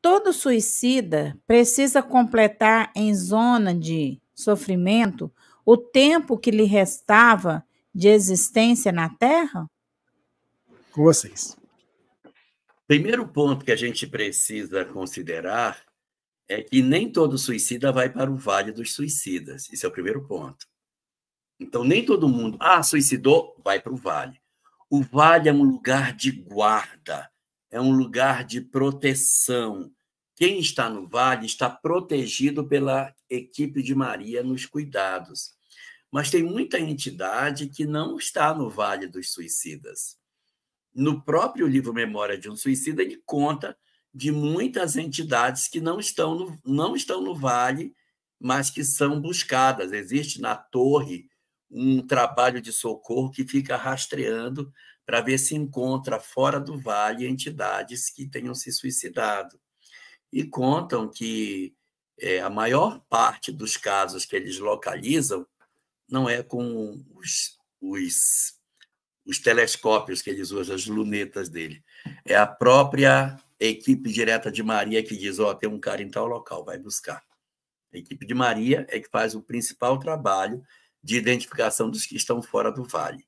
todo suicida precisa completar em zona de sofrimento o tempo que lhe restava de existência na Terra? Com vocês. Primeiro ponto que a gente precisa considerar é que nem todo suicida vai para o Vale dos Suicidas. Esse é o primeiro ponto. Então, nem todo mundo, suicidou, vai para o Vale. O Vale é um lugar de guarda, é um lugar de proteção. Quem está no Vale está protegido pela equipe de Maria nos cuidados. Mas tem muita entidade que não está no Vale dos Suicidas. No próprio livro Memória de um Suicida, ele conta de muitas entidades que não estão no Vale, mas que são buscadas. Existe na torre um trabalho de socorro que fica rastreando para ver se encontra fora do Vale entidades que tenham se suicidado. E contam que a maior parte dos casos que eles localizam não é com os telescópios que eles usam, as lunetas dele. É a própria equipe direta de Maria que diz, tem um cara em tal local, vai buscar. A equipe de Maria é que faz o principal trabalho de identificação dos que estão fora do vale.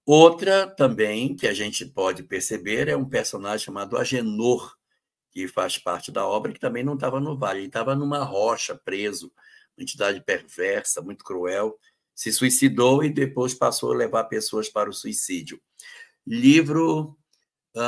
Outra também que a gente pode perceber é um personagem chamado Agenor, que faz parte da obra, que também não estava no vale, ele estava numa rocha, preso, uma entidade perversa, muito cruel, se suicidou e depois passou a levar pessoas para o suicídio. Livro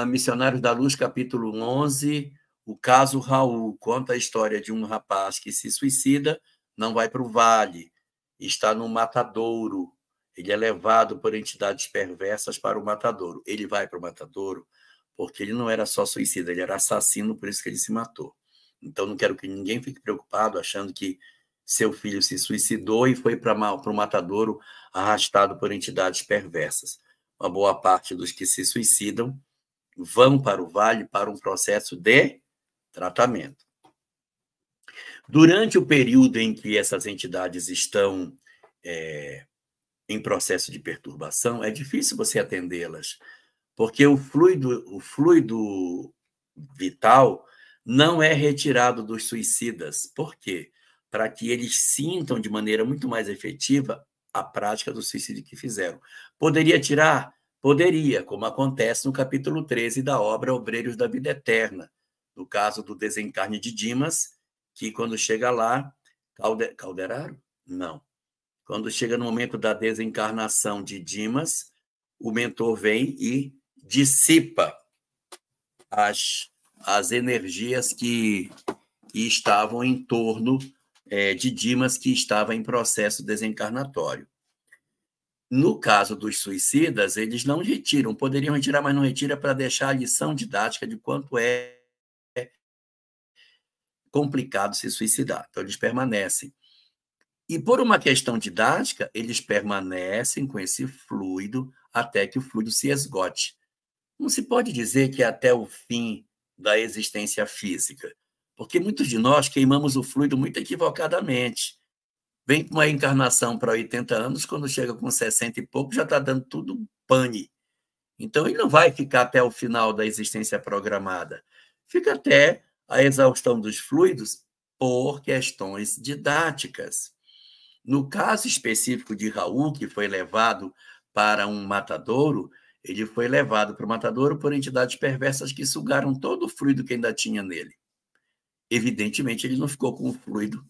Missionários da Luz, capítulo 11, o caso Raul, conta a história de um rapaz que se suicida, não vai para o vale, está no matadouro, ele é levado por entidades perversas para o matadouro. Ele vai para o matadouro porque ele não era só suicida, ele era assassino, por isso que ele se matou. Então, não quero que ninguém fique preocupado achando que seu filho se suicidou e foi para o matadouro arrastado por entidades perversas. Uma boa parte dos que se suicidam vão para o vale para um processo de tratamento. Durante o período em que essas entidades estão em processo de perturbação, é difícil você atendê-las, porque o fluido vital não é retirado dos suicidas. Por quê? Para que eles sintam de maneira muito mais efetiva a prática do suicídio que fizeram. Poderia tirar? Poderia, como acontece no capítulo 13 da obra Obreiros da Vida Eterna, no caso do desencarne de Dimas, que quando chega lá, Calderaro? Não. Quando chega no momento da desencarnação de Dimas, o mentor vem e dissipa as energias que estavam em torno de Dimas, que estava em processo desencarnatório. No caso dos suicidas, eles não retiram, poderiam retirar, mas não retira para deixar a lição didática de quanto é complicado se suicidar. Então, eles permanecem. E, por uma questão didática, eles permanecem com esse fluido até que o fluido se esgote. Não se pode dizer que é até o fim da existência física, porque muitos de nós queimamos o fluido muito equivocadamente. Vem com uma encarnação para 80 anos, quando chega com 60 e pouco, já está dando tudo pane. Então, ele não vai ficar até o final da existência programada. Fica até a exaustão dos fluidos por questões didáticas. No caso específico de Raul, que foi levado para um matadouro, ele foi levado para o matadouro por entidades perversas que sugaram todo o fluido que ainda tinha nele. Evidentemente, ele não ficou com o fluido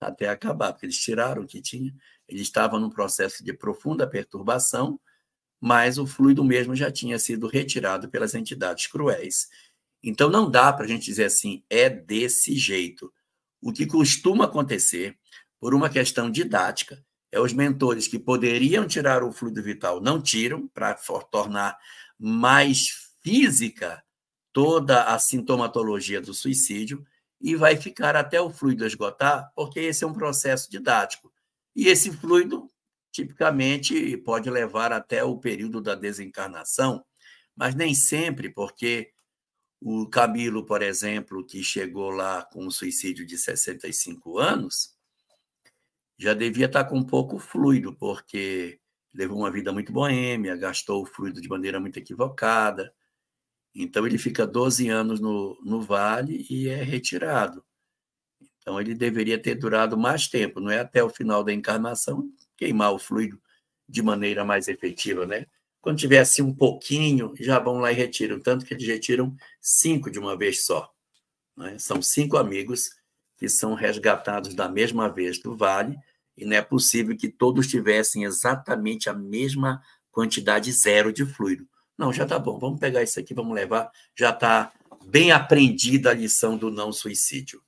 até acabar, porque eles tiraram o que tinha. Ele estava num processo de profunda perturbação, mas o fluido mesmo já tinha sido retirado pelas entidades cruéis. Então, não dá para a gente dizer assim, é desse jeito. O que costuma acontecer, por uma questão didática, é os mentores que poderiam tirar o fluido vital, não tiram, para tornar mais física toda a sintomatologia do suicídio, e vai ficar até o fluido esgotar, porque esse é um processo didático. E esse fluido, tipicamente, pode levar até o período da desencarnação, mas nem sempre, porque o Camilo, por exemplo, que chegou lá com um suicídio de 65 anos, já devia estar com pouco fluido, porque levou uma vida muito boêmia, gastou o fluido de maneira muito equivocada. Então, ele fica 12 anos no vale e é retirado. Então, ele deveria ter durado mais tempo, não é até o final da encarnação queimar o fluido de maneira mais efetiva, né? Quando tivesse um pouquinho, já vão lá e retiram, tanto que eles retiram 5 de uma vez só, né? São 5 amigos que são resgatados da mesma vez do vale, e não é possível que todos tivessem exatamente a mesma quantidade zero de fluido. Não, já está bom, vamos pegar isso aqui, vamos levar, já está bem aprendida a lição do não suicídio.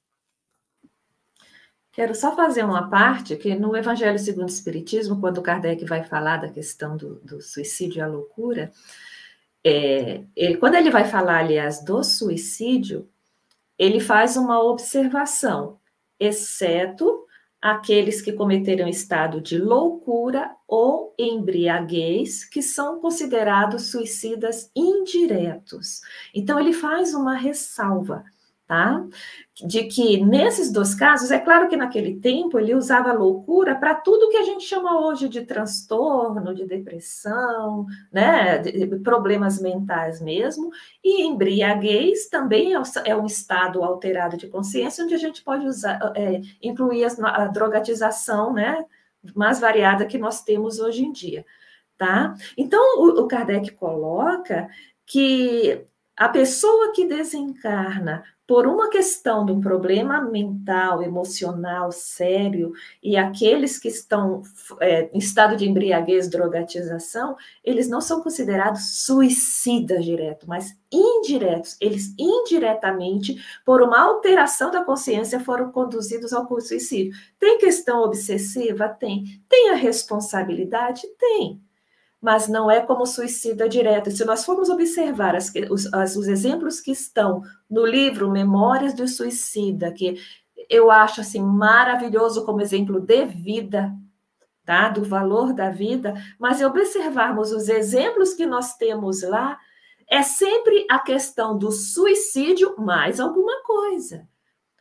Quero só fazer uma parte, que no Evangelho segundo o Espiritismo, quando Kardec vai falar da questão do suicídio e a loucura, quando ele vai falar, aliás, do suicídio, ele faz uma observação, exceto aqueles que cometeram estado de loucura ou embriaguez, que são considerados suicidas indiretos. Então, ele faz uma ressalva, tá? De que nesses 2 casos, é claro que naquele tempo ele usava loucura para tudo que a gente chama hoje de transtorno, de depressão, né, de problemas mentais mesmo, e embriaguez também é um estado alterado de consciência, onde a gente pode incluir a drogatização, né, mais variada que nós temos hoje em dia, tá? Então, o Kardec coloca que a pessoa que desencarna por uma questão de um problema mental, emocional, sério, e aqueles que estão em estado de embriaguez, drogatização, eles não são considerados suicidas direto, mas indiretos. Eles indiretamente, por uma alteração da consciência, foram conduzidos ao suicídio. Tem questão obsessiva? Tem. Tem a responsabilidade? Tem. Mas não é como suicida direto. Se nós formos observar os exemplos que estão no livro Memórias do Suicida, que eu acho assim maravilhoso como exemplo de vida, tá? Do valor da vida, mas se observarmos os exemplos que nós temos lá, é sempre a questão do suicídio mais alguma coisa.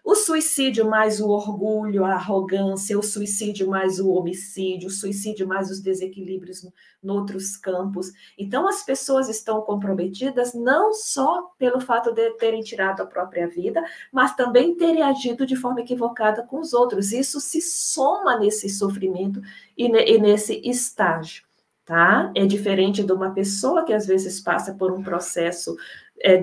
O suicídio mais o orgulho, a arrogância, o suicídio mais o homicídio, o suicídio mais os desequilíbrios em outros campos. Então, as pessoas estão comprometidas não só pelo fato de terem tirado a própria vida, mas também terem agido de forma equivocada com os outros. Isso se soma nesse sofrimento e nesse estágio, tá? É diferente de uma pessoa que às vezes passa por um processo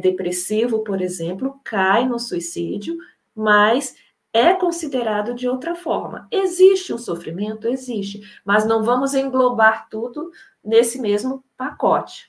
depressivo, por exemplo, cai no suicídio, mas é considerado de outra forma. Existe um sofrimento? Existe, mas não vamos englobar tudo nesse mesmo pacote,